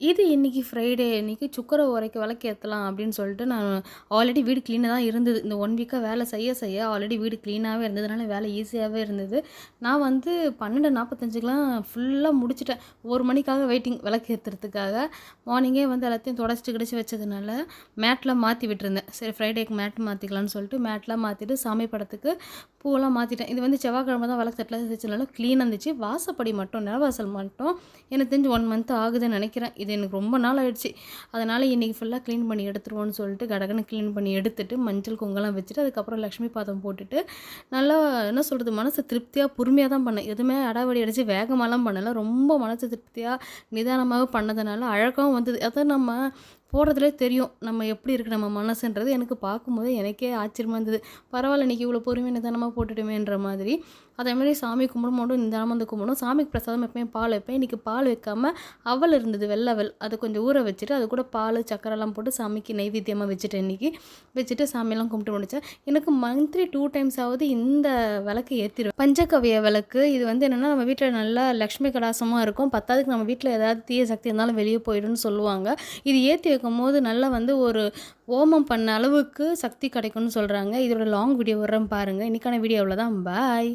இது இன்னைக்கு ஃப்ரைடே இன்னைக்கு சுக்கர உரைக்க விளக்கேத்தலாம் அப்படின்னு சொல்லிட்டு நான் ஆல்ரெடி வீடு க்ளீனாக தான் இருந்தது. இந்த 1 வீக்காக வேலை செய்ய ஆல்ரெடி வீடு க்ளீனாகவே இருந்ததுனால வேலை ஈஸியாகவே இருந்தது. நான் வந்து 12:45க்குலாம் ஃபுல்லாக முடிச்சுட்டேன். 1 மணிக்காக வெயிட்டிங் விளக்கேத்துறதுக்காக. மார்னிங்கே வந்து எல்லாத்தையும் தொடச்சி கிடச்சி வச்சதுனால மேட்லாம் மாற்றி விட்டுருந்தேன். சரி ஃப்ரைடேக்கு மேட் மாற்றிக்கலான்னு சொல்லிட்டு மேட்லாம் மாற்றிட்டு சாமி படத்துக்கு பூவெல்லாம் மாற்றிட்டேன். இது வந்து செவ்வாய்க்கிழமை தான் விளக்கு தட்டலாம் வச்சதுனால க்ளீனாக இருந்துச்சு. வாசப்படி மட்டும் நிலவாசல் மட்டும் எனக்கு தெரிஞ்சு 1 மந்த் ஆகுதுன்னு நினைக்கிறேன். இது எனக்கு ரொம்ப நாள் ஆயிடுச்சு. அதனால் இன்றைக்கி ஃபுல்லாக க்ளீன் பண்ணி எடுத்துருவோன்னு சொல்லிட்டு கடகடன்னு க்ளீன் பண்ணி எடுத்துட்டு மஞ்சள் குங்குமம் வச்சுட்டு அதுக்கப்புறம் லக்ஷ்மி பாதம் போட்டுட்டு நல்லா என்ன சொல்கிறது மனசு திருப்தியாக பொறுமையாக தான் பண்ணேன். எதுவுமே அடாவடி அடித்து வேகமாலாம் பண்ணலை. ரொம்ப மனசு திருப்தியாக நிதானமாக பண்ணதுனால அழகாகவும் வந்தது. அதான் நம்ம போடுறதுலே தெரியும் நம்ம எப்படி இருக்குது நம்ம மனசுன்றது. எனக்கு பார்க்கும்போது எனக்கே ஆச்சரியமாக இருந்தது. பரவாயில்ல இன்றைக்கி இவ்வளோ பொறுமையாக நிதானமாக போட்டுட்டுமேன்ற மாதிரி. அதேமாதிரி சாமி கும்பிடும்போது நிதானமாக வந்து கும்பிடணும். சாமிக்கு பிரசாதம் எப்பயுமே பால் வைப்பேன். இன்றைக்கி பால் வைக்காமல் அவல் இருந்தது, வெள்ளை அவல். அதை கொஞ்சம் ஊற வச்சுட்டு அது கூட பால் சக்கரைலாம் போட்டு சாமிக்கு நைவேத்தியமாக வச்சுட்டேன். இன்றைக்கி வச்சுட்டு சாமியெல்லாம் கும்பிட்டு முடித்தேன். எனக்கு மந்த்லி 2 டைம்ஸ் ஆகுது இந்த விளக்கு ஏற்றிடுவேன். பஞ்சகவிய விளக்கு இது வந்து என்னென்னா நம்ம வீட்டில் நல்லா லக்ஷ்மி கடாசமாக இருக்கும். பத்தாவதுக்கு நம்ம வீட்டில் ஏதாவது தீய சக்தி இருந்தாலும் வெளியே போயிடும்னு சொல்லுவாங்க. இது ஏற்றி வைக்கும்போது நல்லா வந்து ஒரு ஹோமம் பண்ண அளவுக்கு சக்தி கிடைக்கும்னு சொல்கிறாங்க. இதோட லாங் வீடியோ வர்றேன் பாருங்கள். இன்றைக்கான வீடியோவில் தான் பாய்.